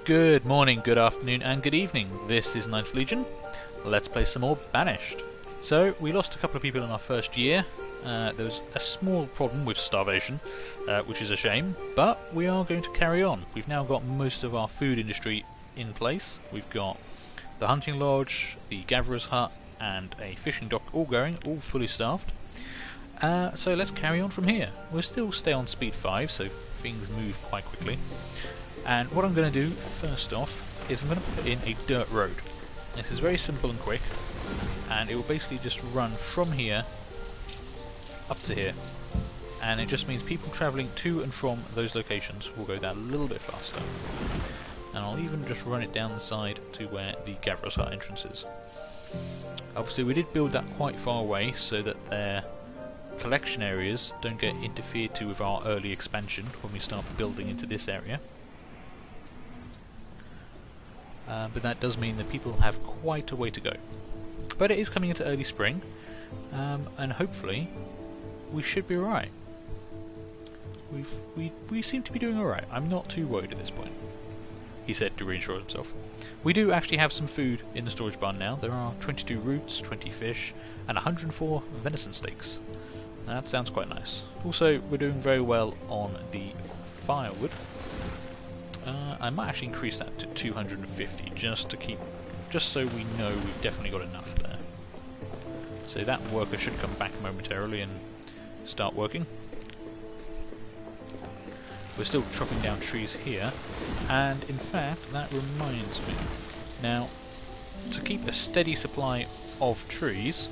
Good morning, good afternoon, and good evening. This is Ninth Legion. Let's play some more Banished. So, we lost a couple of people in our first year. There was a small problem with starvation, which is a shame, but we are going to carry on. We've now got most of our food industry in place. We've got the hunting lodge, the gatherer's hut, and a fishing dock all going, all fully staffed. So let's carry on from here. We'll still stay on speed 5, so things move quite quickly. And what I'm going to do, first off, is I'm going to put in a dirt road. This is very simple and quick, and it will basically just run from here up to here. And it just means people travelling to and from those locations will go that little bit faster. And I'll even just run it down the side to where the gatherer's hut entrance is. Obviously we did build that quite far away so that their collection areas don't get interfered to with our early expansion when we start building into this area. But that does mean that people have quite a way to go. But it is coming into early spring, and hopefully we should be alright. We seem to be doing alright. I'm not too worried at this point, he said to reassure himself. We do actually have some food in the storage barn now. There are 22 roots, 20 fish, and 104 venison steaks. That sounds quite nice. Also, we're doing very well on the firewood. I might actually increase that to 250 just so we know we've definitely got enough there. So that worker should come back momentarily and start working. We're still chopping down trees here, and in fact that reminds me. Now, to keep a steady supply of trees,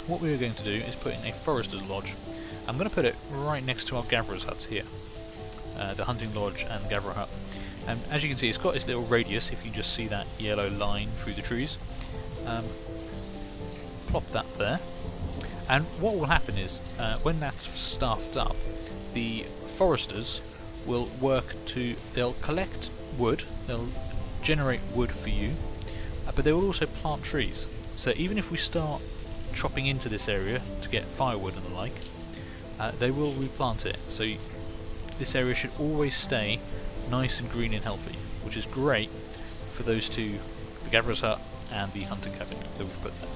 what we're going to do is put in a forester's lodge. I'm going to put it right next to our gatherer's huts here. The hunting lodge and gatherer hut. And as you can see, it's got its little radius, if you just see that yellow line through the trees. Plop that there. And what will happen is, when that's staffed up, the foresters will they'll collect wood, they'll generate wood for you, but they will also plant trees. So even if we start chopping into this area to get firewood and the like, they will replant it. So this area should always stay nice and green and healthy, which is great for those two, the gatherer's hut and the hunting cabin that we've put there.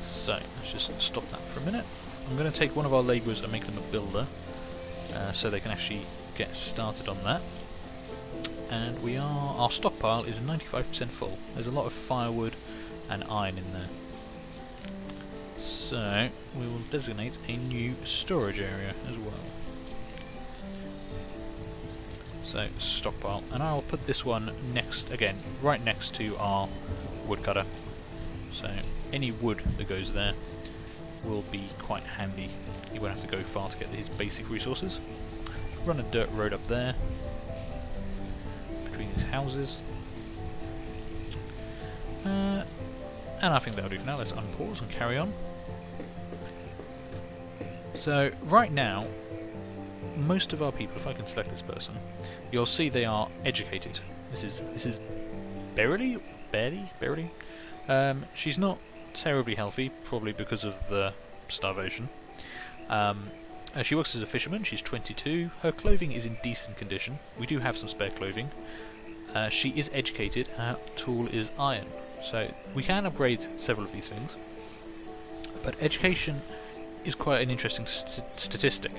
So let's just stop that for a minute. I'm going to take one of our labourers and make them a builder, so they can actually get started on that. And our stockpile is 95% full. There's a lot of firewood and iron in there. So we will designate a new storage area as well. So stockpile, and I'll put this one right next to our woodcutter. So any wood that goes there will be quite handy. You won't have to go far to get his basic resources. Run a dirt road up there between these houses. And I think that'll do for now. Let's unpause and carry on. So right now, most of our people, if I can select this person, you'll see they are educated. This is barely. She's not terribly healthy, probably because of the starvation. She works as a fisherman. She's 22. Her clothing is in decent condition. We do have some spare clothing. She is educated. Her tool is iron. So we can upgrade several of these things. But education is quite an interesting statistic.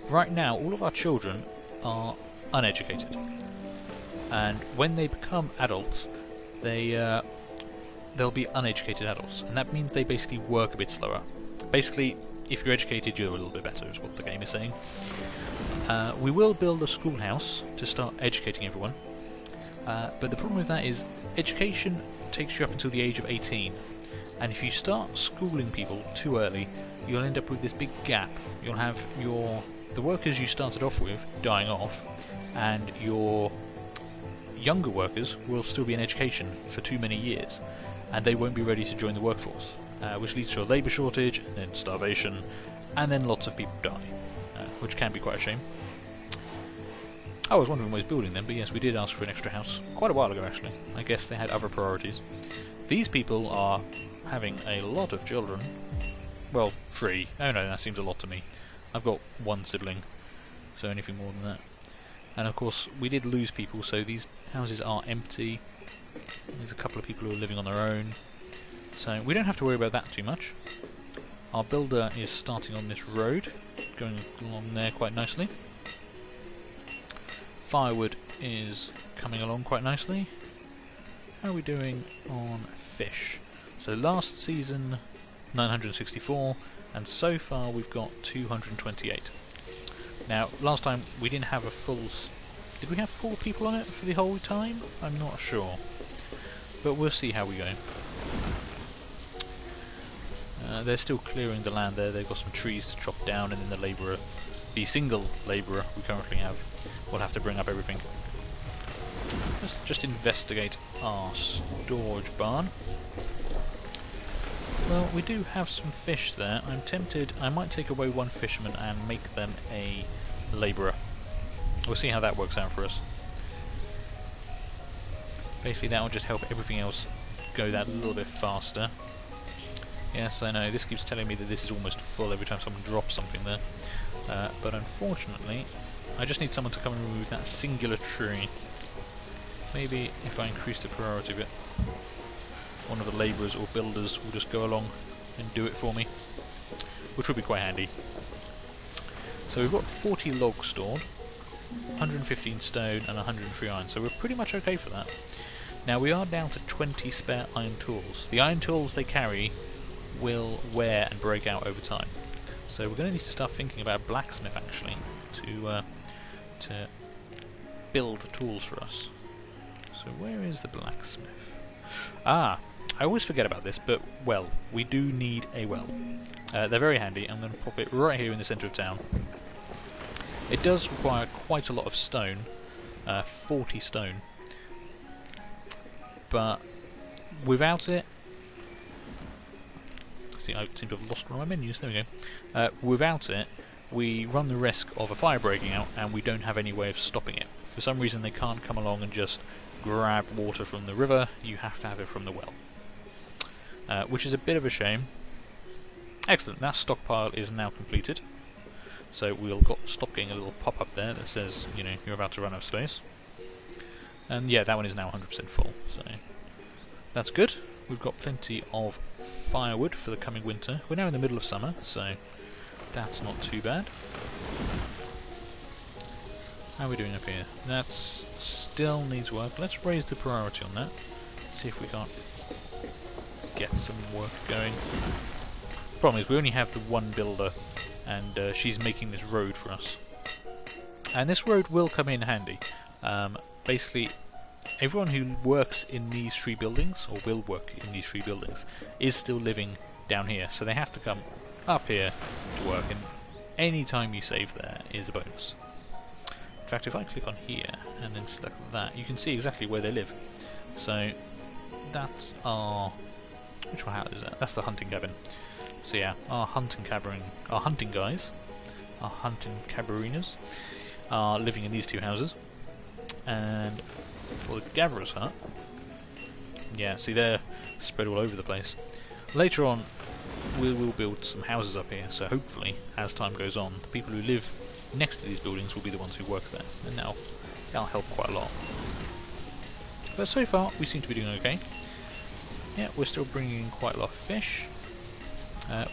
Right now, all of our children are uneducated, and when they become adults, they'll be uneducated adults, and that means they basically work a bit slower. Basically, if you're educated, you're a little bit better, is what the game is saying. We will build a schoolhouse to start educating everyone, but the problem with that is education takes you up until the age of 18, and if you start schooling people too early, you'll end up with this big gap. You'll have the workers you started off with dying off, and your younger workers will still be in education for too many years, and they won't be ready to join the workforce, which leads to a labour shortage, and then starvation, and then lots of people die, which can be quite a shame. I was wondering why I was building them, but yes, we did ask for an extra house quite a while ago actually. I guess they had other priorities. These people are having a lot of children. Well, 3. Oh no, that seems a lot to me. I've got 1 sibling, so anything more than And of course we did lose people, so these houses are empty. There's a couple of people who are living on their own, so we don't have to worry about that too much. Our builder is starting on this road, going along there quite nicely. Firewood is coming along quite nicely. How are we doing on fish? So last season 964, and so far we've got 228. Now last time we didn't have a full... Did we have 4 people on it for the whole time? I'm not sure. But we'll see how we go. They're still clearing the land there. They've got some trees to chop down, and then the labourer, the single labourer we currently have, will have to bring up everything. Let's just investigate our storage barn. Well, we do have some fish there. I'm tempted, I might take away one fisherman and make them a labourer. We'll see how that works out for us. Basically that will just help everything else go that little bit faster. Yes, I know, this keeps telling me that this is almost full every time someone drops something there. But unfortunately, I just need someone to come and remove that singular tree. Maybe if I increase the priority a bit, one of the labourers or builders will just go along and do it for me, which would be quite handy. So we've got 40 logs stored, 115 stone and 103 iron, so we're pretty much okay for that. Now we are down to 20 spare iron tools. The iron tools they carry will wear and break out over time, so we're going to need to start thinking about a blacksmith actually to build tools for us. So where is the blacksmith? Ah, I always forget about this, but well, we do need a well. They're very handy. I'm going to pop it right here in the centre of town. It does require quite a lot of stone, 40 stone, but without it, see, I seem to have lost one of my menus, there we go. Without it, we run the risk of a fire breaking out and we don't have any way of stopping it. For some reason they can't come along and just grab water from the river, you have to have it from the well. Which is a bit of a shame. Excellent, that stockpile is now completed. So we'll stop getting a little pop-up there that says, you know, you're about to run out of space. And yeah, that one is now 100% full, so that's good. We've got plenty of firewood for the coming winter. We're now in the middle of summer, so that's not too bad. How are we doing up here? That still needs work. Let's raise the priority on that. See if we can't get some work going. Problem is we only have the one builder, and she's making this road for us. And this road will come in handy. Basically, everyone who works in these 3 buildings, or will work in these 3 buildings, is still living down here. So they have to come up here to work, and any time you save there is a bonus. In fact, if I click on here and then select that, you can see exactly where they live. So that's our... which one is that? That's the hunting cabin. So yeah, our hunting guys, our hunting caberinas, are living in these 2 houses. And for the gatherer's hut, yeah, see they're spread all over the place. Later on, we will build some houses up here, so hopefully, as time goes on, the people who live next to these buildings will be the ones who work there, and that'll help quite a lot. But so far, we seem to be doing okay. Yeah, we're still bringing in quite a lot of fish.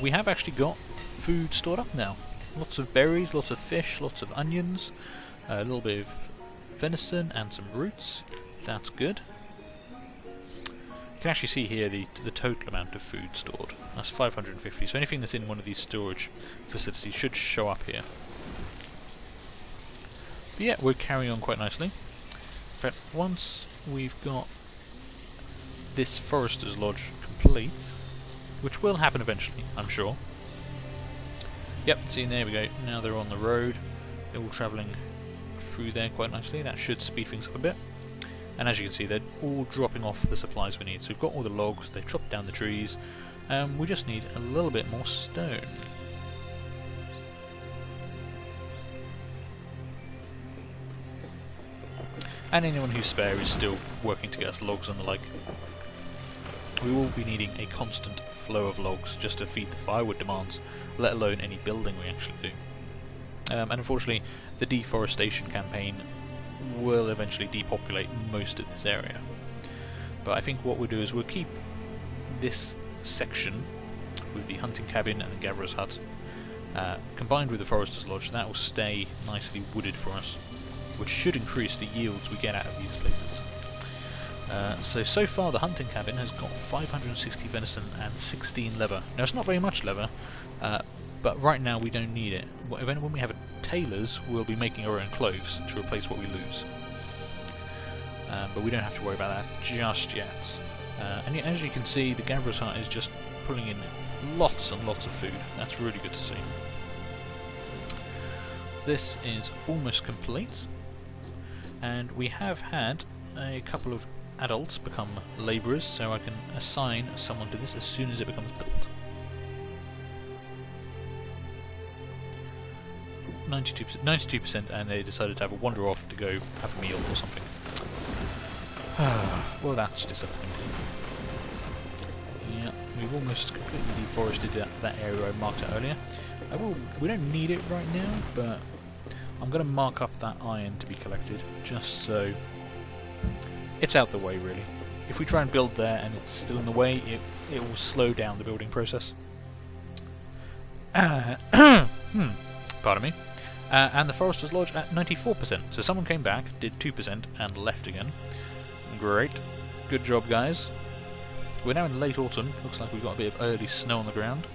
We have actually got food stored up now. Lots of berries, lots of fish, lots of onions, a little bit of venison and some roots. That's good. You can actually see here the total amount of food stored. That's 550, so anything that's in one of these storage facilities should show up here. But yeah, we're carrying on quite nicely. In fact, once we've got this forester's lodge complete, which will happen eventually, I'm sure. Yep, see, there we go. Now they're on the road. They're all travelling through there quite nicely. That should speed things up a bit. And as you can see, they're all dropping off the supplies we need. So we've got all the logs, they've chopped down the trees. We just need a little bit more stone. And anyone who's spare is still working to get us logs and the like. We will be needing a constant flow of logs just to feed the firewood demands, let alone any building we actually do. And unfortunately, the deforestation campaign will eventually depopulate most of this area. But I think what we'll do is we'll keep this section with the hunting cabin and the gatherer's hut combined with the forester's lodge. That will stay nicely wooded for us, which should increase the yields we get out of these places. So far the hunting cabin has got 560 venison and 16 leather. Now it's not very much leather, but right now we don't need it. When we have a tailor's, we'll be making our own clothes to replace what we lose. But we don't have to worry about that just yet. And as you can see, the gatherer's hut is just pulling in lots and lots of food. That's really good to see. This is almost complete, and we have had a couple of adults become labourers, so I can assign someone to this as soon as it becomes built. 92%, and they decided to have a wander off to go have a meal or something. Well, that's disappointing. Yeah, we've almost completely deforested that area I marked out earlier. We don't need it right now, but I'm going to mark up that iron to be collected, just so it's out the way, really. If we try and build there and it's still in the way, it will slow down the building process. Pardon me. And the Forester's Lodge at 94%. So someone came back, did 2% and left again. Great. Good job, guys. We're now in late autumn. Looks like we've got a bit of early snow on the ground.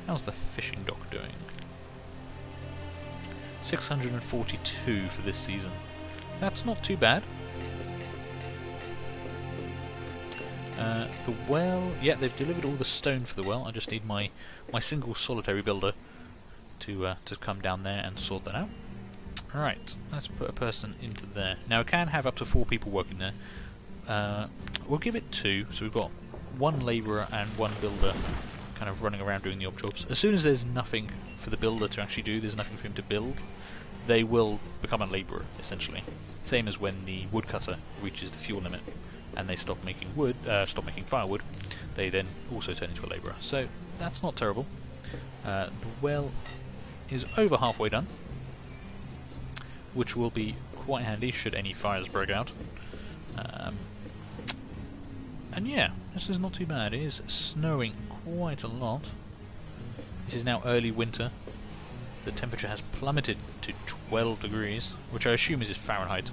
How's the fishing dock doing? 642 for this season. That's not too bad. The well, yeah, they've delivered all the stone for the well. I just need my single solitary builder to come down there and sort that out. Alright, let's put a person into there. Now I can have up to 4 people working there. We'll give it 2, so we've got 1 labourer and 1 builder kind of running around doing the odd jobs. As soon as there's nothing for the builder to actually do, there's nothing for him to build, they will become a labourer, essentially. Same as when the woodcutter reaches the fuel limit and they stop making firewood, they then also turn into a labourer. So that's not terrible. The well is over halfway done, which will be quite handy should any fires break out. And yeah, this is not too bad. It is snowing quite a lot. This is now early winter. The temperature has plummeted to 12 degrees, which I assume is Fahrenheit,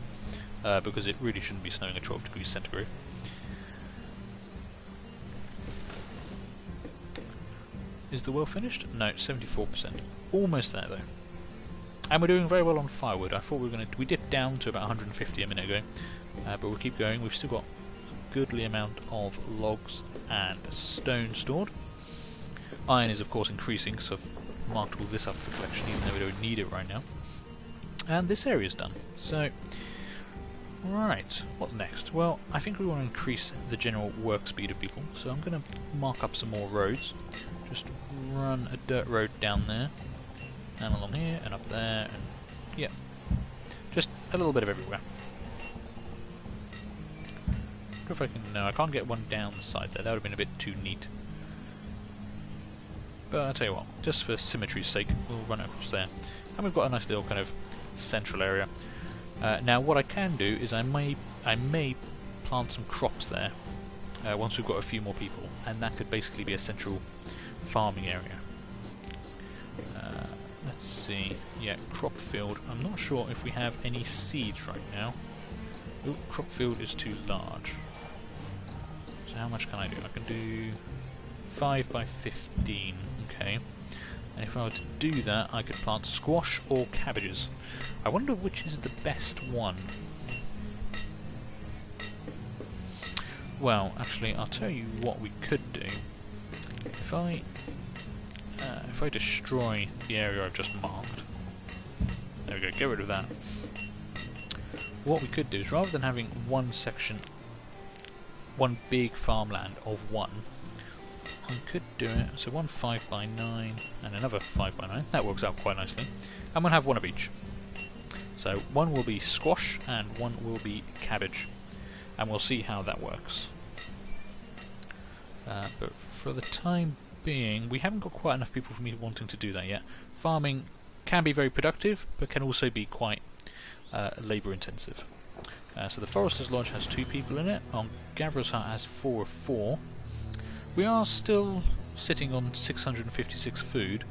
because it really shouldn't be snowing at 12 degrees centigrade. Is the well finished? No, 74%. Almost there though. And we're doing very well on firewood. I thought we dipped down to about 150 a minute ago, but we'll keep going. We've still got a goodly amount of logs and stone stored. Iron is of course increasing, so I've marked all this up for collection, even though we don't need it right now. And this area is done. So, right, what next? Well, I think we want to increase the general work speed of people, so I'm going to mark up some more roads. Just run a dirt road down there, and along here, and up there, and yeah, just a little bit of everywhere. If I can, no, I can't get one down the side there. That would have been a bit too neat. But I'll tell you what, just for symmetry's sake, we'll run it across there, and we've got a nice little kind of central area. Now, what I can do is I may plant some crops there once we've got a few more people, and that could basically be a central farming area. Let's see. Yeah, crop field. I'm not sure if we have any seeds right now. Ooh, crop field is too large. So how much can I do? I can do 5 by 15. Okay. And if I were to do that, I could plant squash or cabbages. I wonder which is the best one. Well, actually, I'll tell you what we could do. If I destroy the area I've just marked, there we go, get rid of that. What we could do is, rather than having one section, one big farmland of one, I could do it, so one 5 by 9 and another 5 by 9, that works out quite nicely, and we'll have one of each. So one will be squash and one will be cabbage, and we'll see how that works. But for the time being, we haven't got quite enough people for me wanting to do that yet. Farming can be very productive, but can also be quite labour intensive. So the Forester's Lodge has 2 people in it. On Gatherer's Hut has 4 of 4. We are still sitting on 656 food.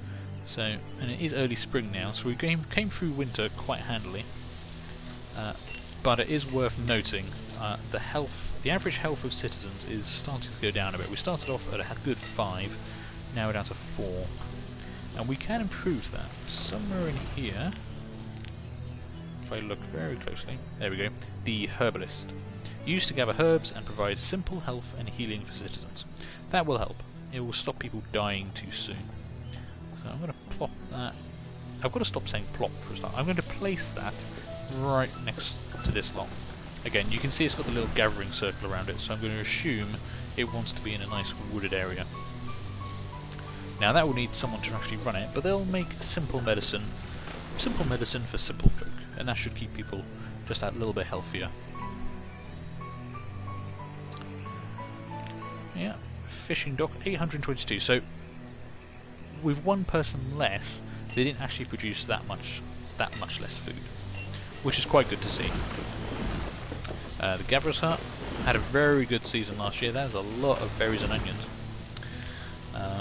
So, and it is early spring now, so we came through winter quite handily. But it is worth noting the average health of citizens is starting to go down a bit. We started off at a good 5, now we're down to 4, and we can improve that. Somewhere in here, if I look very closely, there we go. The Herbalist, used to gather herbs and provide simple health and healing for citizens. That will help. It will stop people dying too soon. So I'm going to plop that. I've got to stop saying plop for a start. I'm going to place that right next to this lot. Again, you can see it's got the little gathering circle around it, so I'm going to assume it wants to be in a nice wooded area. Now that will need someone to actually run it, but they'll make simple medicine for simple folk, and that should keep people just that little bit healthier. Yeah, fishing dock 822. So with 1 person less, they didn't actually produce that much less food, which is quite good to see. The Gatherer's Hut had a very good season last year. There's a lot of berries and onions.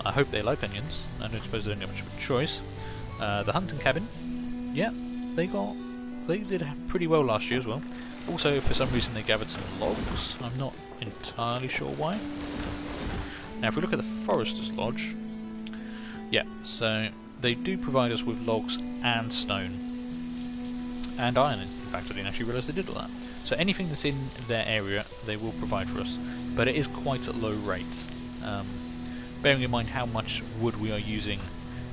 I hope they like onions. I don't suppose they don't get much of a choice. The Hunting Cabin, yeah, they did pretty well last year as well. Also, for some reason, they gathered some logs. I'm not entirely sure why. Now, if we look at the Forester's Lodge, yeah, so they do provide us with logs and stone. And iron, in fact. I didn't actually realise they did all that. So anything that's in their area, they will provide for us. But it is quite at low rate. Bearing in mind how much wood we are using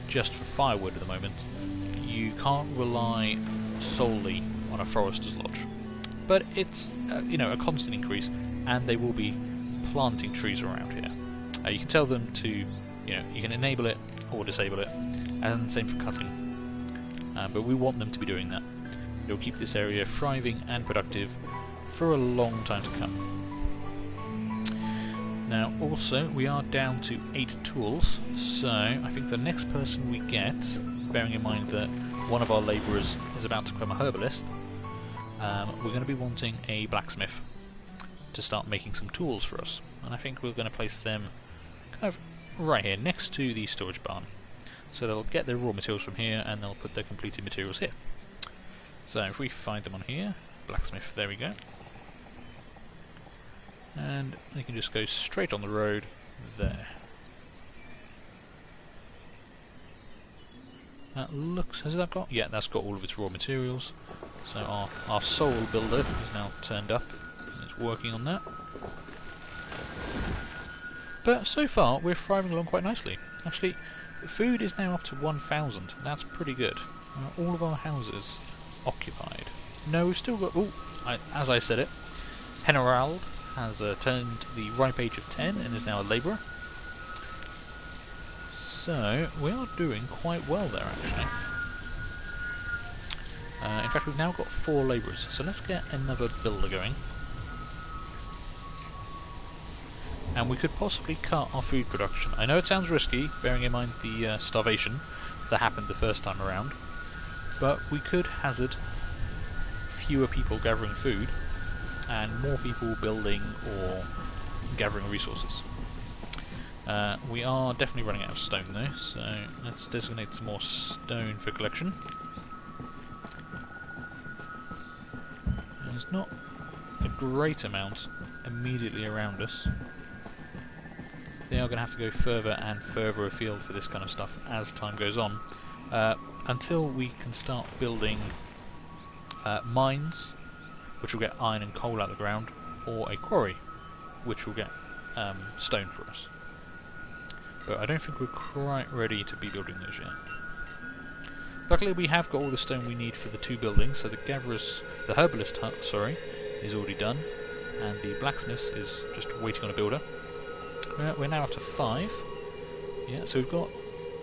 just for firewood at the moment, you can't rely solely on a Forester's Lodge. But it's a constant increase, and they will be planting trees around here. You can tell them to, you can enable it or disable it, and same for cutting. But we want them to be doing that. It'll keep this area thriving and productive for a long time to come. Now, also, we are down to 8 tools, so I think the next person we get, bearing in mind that one of our labourers is about to become a herbalist, we're going to be wanting a blacksmith to start making some tools for us. And I think we're going to place them kind of right here, next to the storage barn. So they'll get their raw materials from here, and they'll put their completed materials here. So if we find them on here, blacksmith, there we go. And they can just go straight on the road there. That looks, has that got? Yeah, that's got all of its raw materials. So our soul builder is now turned up and it's working on that. But so far we're thriving along quite nicely. Actually, food is now up to 1,000. That's pretty good. All of our houses occupied. No, we've still got. Oh, as I said it, Henarald has turned the ripe age of 10 and is now a labourer. So we are doing quite well there, actually. In fact, we've now got 4 labourers. So let's get another builder going. And we could possibly cut our food production. I know it sounds risky, bearing in mind the starvation that happened the first time around, but we could hazard fewer people gathering food and more people building or gathering resources. We are definitely running out of stone though, so let's designate some more stone for collection. There's not a great amount immediately around us. They are going to have to go further and further afield for this kind of stuff as time goes on, until we can start building mines, which will get iron and coal out of the ground, or a quarry, which will get stone for us. But I don't think we're quite ready to be building those yet. Luckily we have got all the stone we need for the 2 buildings, so the herbalist hut, is already done, and the blacksmith is just waiting on a builder. We're now up to 5. Yeah, so we've got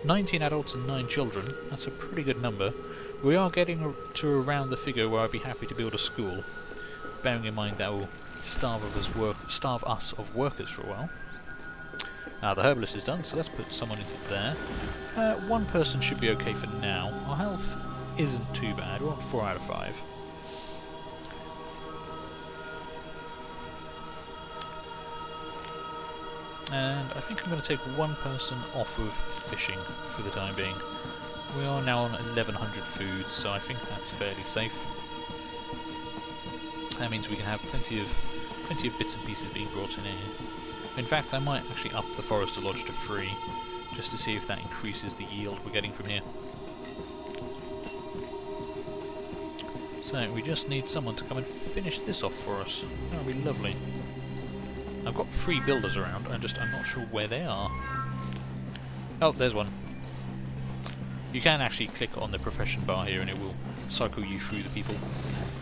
19 adults and 9 children. That's a pretty good number. We are getting to around the figure where I'd be happy to build a school, bearing in mind that will starve us of workers for a while. Now the herbalist is done, so let's put someone into there. 1 person should be okay for now. Our health isn't too bad. We're on 4 out of 5. And I think I'm going to take one person off of fishing for the time being. We are now on 1100 food, so I think that's fairly safe. That means we can have plenty of bits and pieces being brought in here. In fact, I might actually up the Forester Lodge to 3, just to see if that increases the yield we're getting from here. So we just need someone to come and finish this off for us. That would be lovely. I've got 3 builders around, I'm not sure where they are. Oh, there's one. You can actually click on the profession bar here and it will cycle you through the people.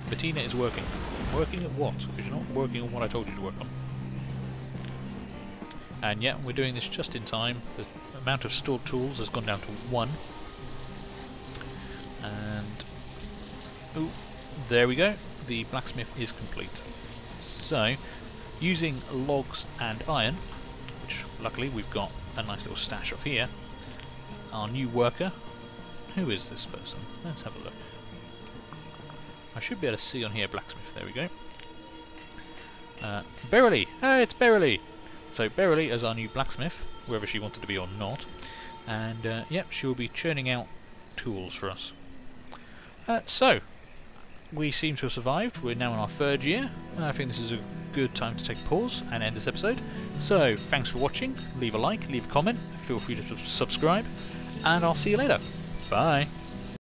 Bettina is working. Working at what? Because you're not working on what I told you to work on. And yeah, we're doing this just in time. The amount of stored tools has gone down to 1. And... ooh, there we go. The blacksmith is complete. So, using logs and iron, which luckily we've got a nice little stash of here, our new worker... who is this person? Let's have a look. I should be able to see on here blacksmith, there we go. Beryl! Hey, it's Beryl! So Beryl is our new blacksmith, whether she wanted to be or not. And yep, she will be churning out tools for us. So, we seem to have survived. We're now in our 3rd year. I think this is a good time to take a pause and end this episode. So, thanks for watching. Leave a like, leave a comment, feel free to subscribe, and I'll see you later. Bye!